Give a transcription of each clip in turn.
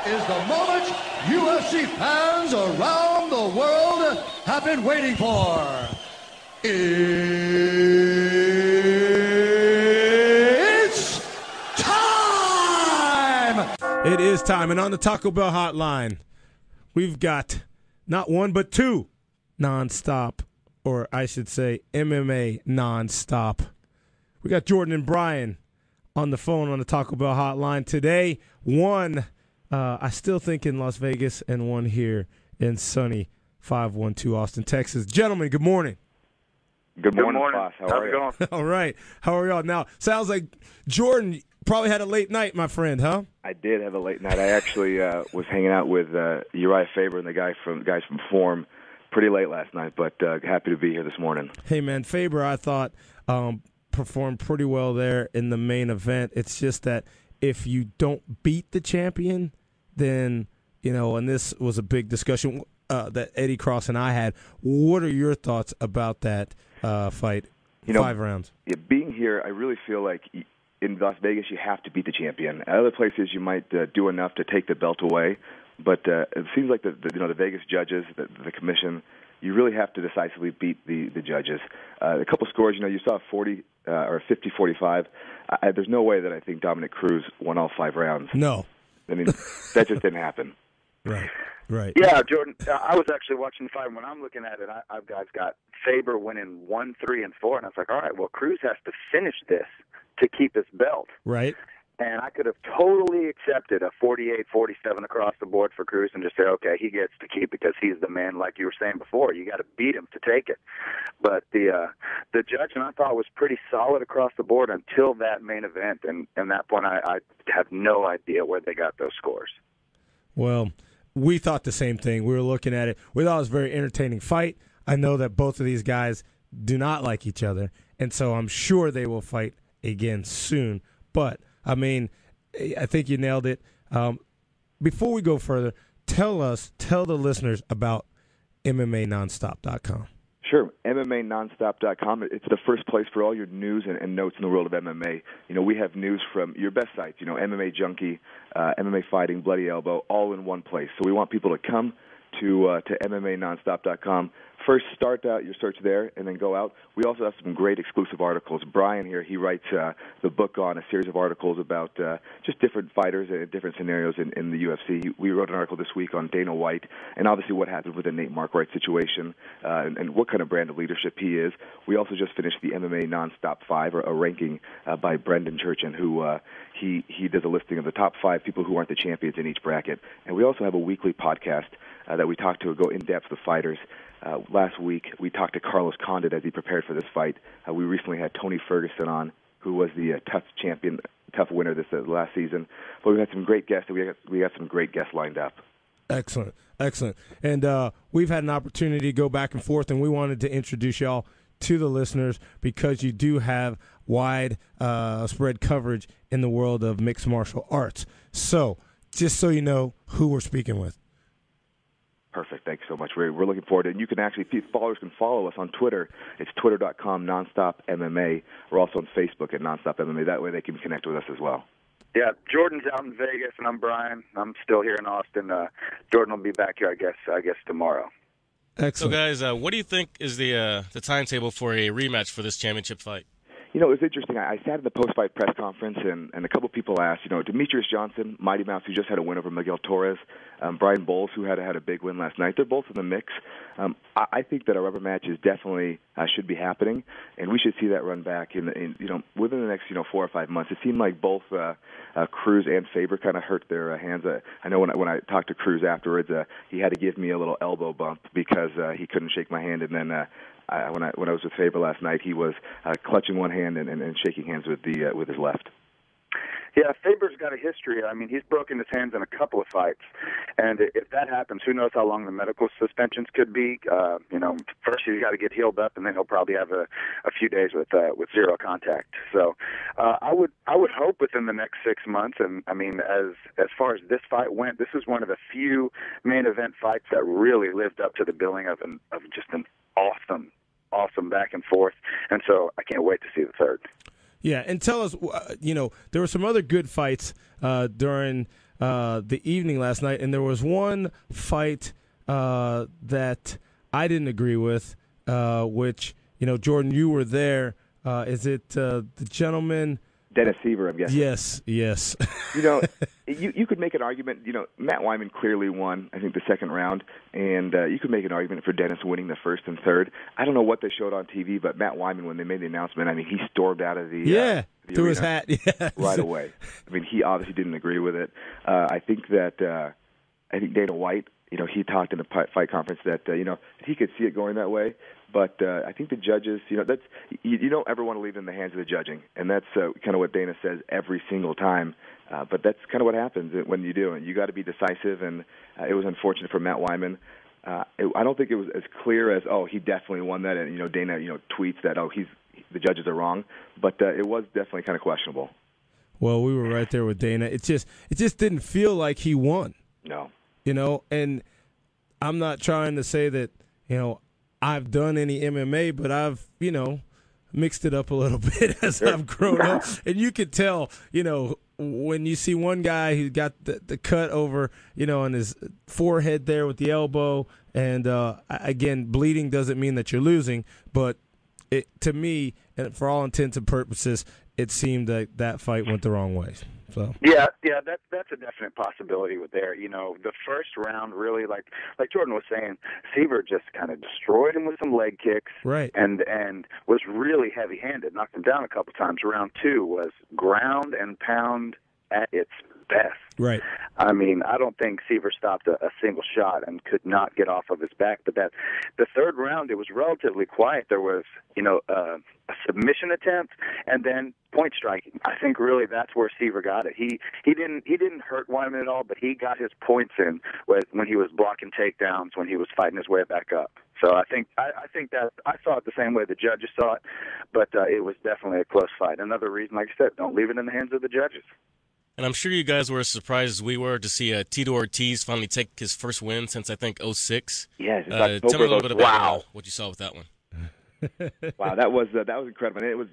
is the moment UFC fans around the world have been waiting for. It's time! It is time, and on the Taco Bell hotline, we've got not one but two nonstop, or I should say MMA nonstop. We got Jordan and Brian on the phone on the Taco Bell hotline today. One, I still think in Las Vegas, and one here in sunny 512 Austin, Texas. Gentlemen, good morning. Good morning, Foss. How are you? How's it going? All right. How are y'all? Now, sounds like Jordan probably had a late night, my friend, huh? I did have a late night. I actually was hanging out with Uriah Faber and the guys from Form pretty late last night, but happy to be here this morning. Hey, man, Faber, I thought performed pretty well there in the main event. It's just that if you don't beat the champion, then, you know, and this was a big discussion that Eddie Cross and I had. What are your thoughts about that fight? 5 rounds. Yeah, being here, I really feel like in Las Vegas you have to beat the champion. At other places you might do enough to take the belt away, but it seems like the Vegas judges, the commission, you really have to decisively beat the judges. A couple scores, you saw 40 or 50-45. There's no way that I think Dominic Cruz won all 5 rounds. No. I mean, that just didn't happen. Right. Yeah, Jordan, I was actually watching the fight. When I'm looking at it, I've got Faber winning 1, 3, and 4, and I was like, all right, well, Cruz has to finish this to keep his belt. Right. And I could have totally accepted a 48-47 across the board for Cruz and just say, okay, he gets to keep because he's the man, like you were saying before. You got to beat him to take it. But the judge, and I thought, was pretty solid across the board until that main event. And at that point, I have no idea where they got those scores. Well, we thought the same thing. We were looking at it. We thought it was a very entertaining fight. I know that both of these guys do not like each other, and so I'm sure they will fight again soon. But I mean, I think you nailed it. Before we go further, tell the listeners about MMAnonstop.com. Sure, MMAnonstop.com. It's the first place for all your news and notes in the world of MMA. We have news from your best sites, MMA Junkie, MMA Fighting, Bloody Elbow, all in one place. So we want people to come to MMAnonstop.com. First, start out your search there, and then go out. We also have some great exclusive articles. Brian here, he writes the book on a series of articles about just different fighters and different scenarios in the UFC. We wrote an article this week on Dana White, and obviously what happened with the Nate Marquardt situation, and what kind of brand of leadership he is. We also just finished the MMA Nonstop 5, or a ranking by Brendan Churchin, who he does a listing of the top 5 people who aren't the champions in each bracket. And we also have a weekly podcast that we go in-depth with fighters. Last week, we talked to Carlos Condit as he prepared for this fight. We recently had Tony Ferguson on, who was the tough winner this last season. But we had some great guests, and we got some great guests lined up. Excellent. And we've had an opportunity to go back and forth, and we wanted to introduce y'all to the listeners because you do have wide spread coverage in the world of mixed martial arts. So, just so you know who we're speaking with. Perfect. Thanks so much. We're looking forward to it. And you can actually, followers can follow us on Twitter. It's twitter.com Nonstop MMA. We're also on Facebook at Nonstop MMA. That way they can connect with us as well. Yeah, Jordan's out in Vegas, and I'm Brian. I'm still here in Austin. Jordan will be back here, I guess tomorrow. Excellent. So, guys, what do you think is the timetable for a rematch for this championship fight? It was interesting. I sat at the post-fight press conference, and a couple people asked, Demetrius Johnson, Mighty Mouse, who just had a win over Miguel Torres, Brian Bowles, who had a big win last night. They're both in the mix. I think that a rubber match is definitely should be happening, and we should see that run back within the next 4 or 5 months. It seemed like both Cruz and Faber kind of hurt their hands. I know when I talked to Cruz afterwards, he had to give me a little elbow bump because he couldn't shake my hand, and then when I was with Faber last night, he was clutching one hand and shaking hands with his left. Yeah, Faber's got a history. I mean, he's broken his hands in a couple of fights, and if that happens, who knows how long the medical suspensions could be? First he's got to get healed up, and then he'll probably have a few days with zero contact. So, I would hope within the next 6 months. And I mean, as far as this fight went, this is one of the few main event fights that really lived up to the billing of just an awesome back and forth. And so I can't wait to see the third. Yeah, and tell us, there were some other good fights during the evening last night, and there was one fight that I didn't agree with, which, Jordan, you were there. Is it the gentleman? Dennis Seaver, I'm guessing. Yes. You could make an argument. Matt Wyman clearly won, I think, the second round, and you could make an argument for Dennis winning the first and third. I don't know what they showed on TV, but Matt Wyman, when they made the announcement, he stormed out of the threw his hat right away. He obviously didn't agree with it. I think Dana White, he talked in the fight conference that he could see it going that way. But I think the judges, that's you don't ever want to leave it in the hands of the judging, and that's kind of what Dana says every single time. But that's kind of what happens when you do, and you got to be decisive. And it was unfortunate for Matt Wyman. I don't think it was as clear as he definitely won that, and Dana tweets that the judges are wrong. But it was definitely kind of questionable. Well, we were right there with Dana. It just didn't feel like he won. No. And I'm not trying to say that I've done any MMA, but I've, mixed it up a little bit as I've grown up. And you could tell, when you see one guy who got the cut over, on his forehead there with the elbow, and again, bleeding doesn't mean that you're losing, but to me, and for all intents and purposes, it seemed that that fight went the wrong way. So. Yeah, that's a definite possibility with there. The first round really, like Jordan was saying, Seaver just kind of destroyed him with some leg kicks, right? And was really heavy-handed, knocked him down a couple times. Round two was ground and pound at its best. Right. I don't think Seaver stopped a single shot and could not get off of his back. But the third round, it was relatively quiet. There was, a submission attempt and then point striking. I think really that's where Seaver got it. He didn't hurt Wyman at all, but he got his points in when he was blocking takedowns, when he was fighting his way back up. So I think that I saw it the same way the judges saw it, but it was definitely a close fight. Another reason, like I said, don't leave it in the hands of the judges. And I'm sure you guys were as surprised as we were to see Tito Ortiz finally take his first win since, I think, 2006. Yes. Tell me a little bit about what you saw with that one. Wow, that was incredible. And it was,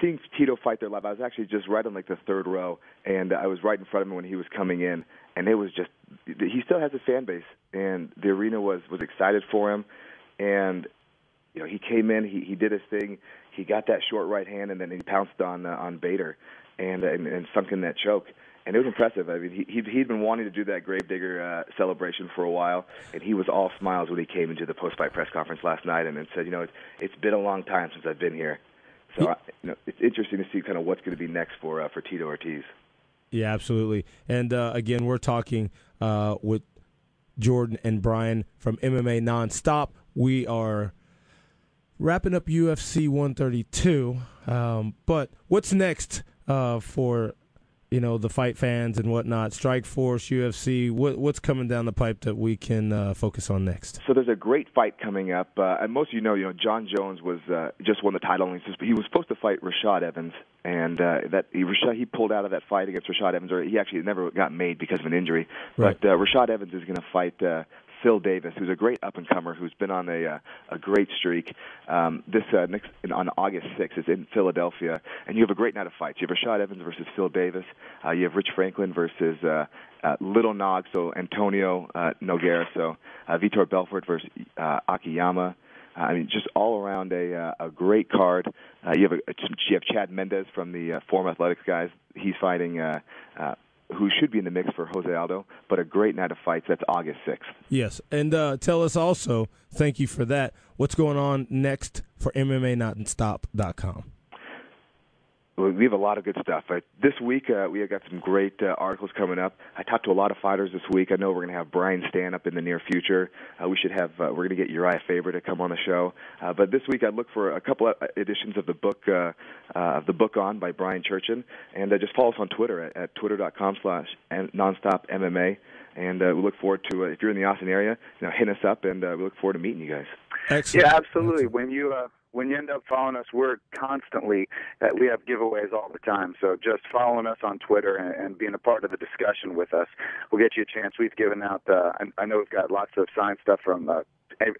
seeing Tito fight there live, I was actually just right on the third row, and I was right in front of him when he was coming in, and it was just, he still has a fan base, and the arena was excited for him, and he came in, he did his thing, he got that short right hand, and then he pounced on Bader, and sunk in that choke. And it was impressive. He'd been wanting to do that Gravedigger celebration for a while, and he was all smiles when he came into the post-fight press conference last night and said, it's been a long time since I've been here. So, it's interesting to see kind of what's going to be next for Tito Ortiz. Yeah, absolutely. And, again, we're talking with Jordan and Brian from MMA Nonstop. We are wrapping up UFC 132. But what's next for the fight fans and whatnot, Strikeforce, UFC, what's coming down the pipe that we can focus on next? So there's a great fight coming up. And most of you know, John Jones was just won the title. And he was supposed to fight Rashad Evans, and he pulled out of that fight against Rashad Evans, or he actually never got made because of an injury. Right. But Rashad Evans is going to fight Phil Davis, who's a great up-and-comer who's been on a great streak. On August 6th is in Philadelphia, and you have a great night of fights. You have Rashad Evans versus Phil Davis. You have Rich Franklin versus Little Nog, so Antonio Nogueira, so Vitor Belfort versus Akiyama. Just all around a great card. You have Chad Mendez from the Forum Athletics guys. He's fighting who should be in the mix for Jose Aldo, but a great night of fights. That's August 6th. Yes, and tell us also, thank you for that, what's going on next for MMANotStop.com. Well, we have a lot of good stuff. This week, we have got some great articles coming up. I talked to a lot of fighters this week. I know we're going to have Brian Stan up in the near future. We're going to get Uriah Faber to come on the show. But this week, I'd look for a couple of editions of the book on by Brian Churchin, and just follow us on Twitter at twitter.com/nonstopmma. And we look forward to, if you're in the Austin area, hit us up, and we look forward to meeting you guys. Excellent. Yeah, absolutely. Excellent. When you end up following us, we have giveaways all the time. So just following us on Twitter and being a part of the discussion with us will get you a chance. We've given out, I know we've got lots of signed stuff from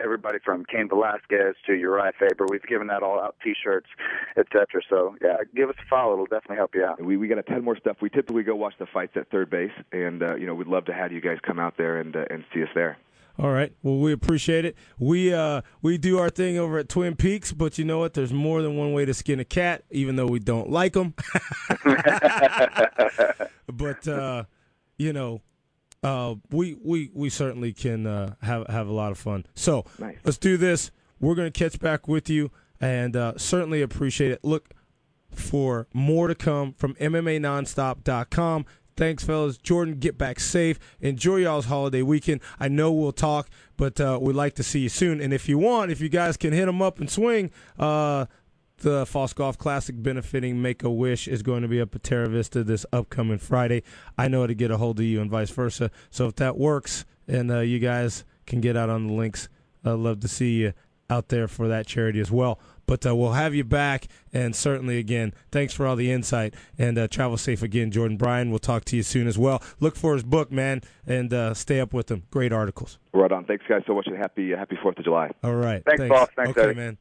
everybody from Cain Velasquez to Uriah Faber. We've given that all out, T-shirts, etc. So, yeah, give us a follow. It'll definitely help you out. We got a ton more stuff. We typically go watch the fights at third base, and we'd love to have you guys come out there and see us there. All right. Well, we appreciate it. We do our thing over at Twin Peaks, but you know what? There's more than one way to skin a cat, even though we don't like them. But we certainly can have a lot of fun. So nice. Let's do this. We're going to catch back with you, and certainly appreciate it. Look for more to come from MMAnonstop.com. Thanks, fellas. Jordan, get back safe. Enjoy y'all's holiday weekend. I know we'll talk, but we'd like to see you soon. And if you guys can hit them up and swing, the Foss Golf Classic benefiting Make-A-Wish is going to be up at Terra Vista this upcoming Friday. I know how to get a hold of you and vice versa. So if that works and you guys can get out on the links, I'd love to see you out there for that charity as well. But we'll have you back, and certainly, again, thanks for all the insight, and travel safe again, Jordan. Brian, we'll talk to you soon as well. Look for his book, man, and stay up with him. Great articles. Right on. Thanks, guys, so much, and happy 4th of July. All right. Thanks, Foss. Thanks, okay, Eddie. man.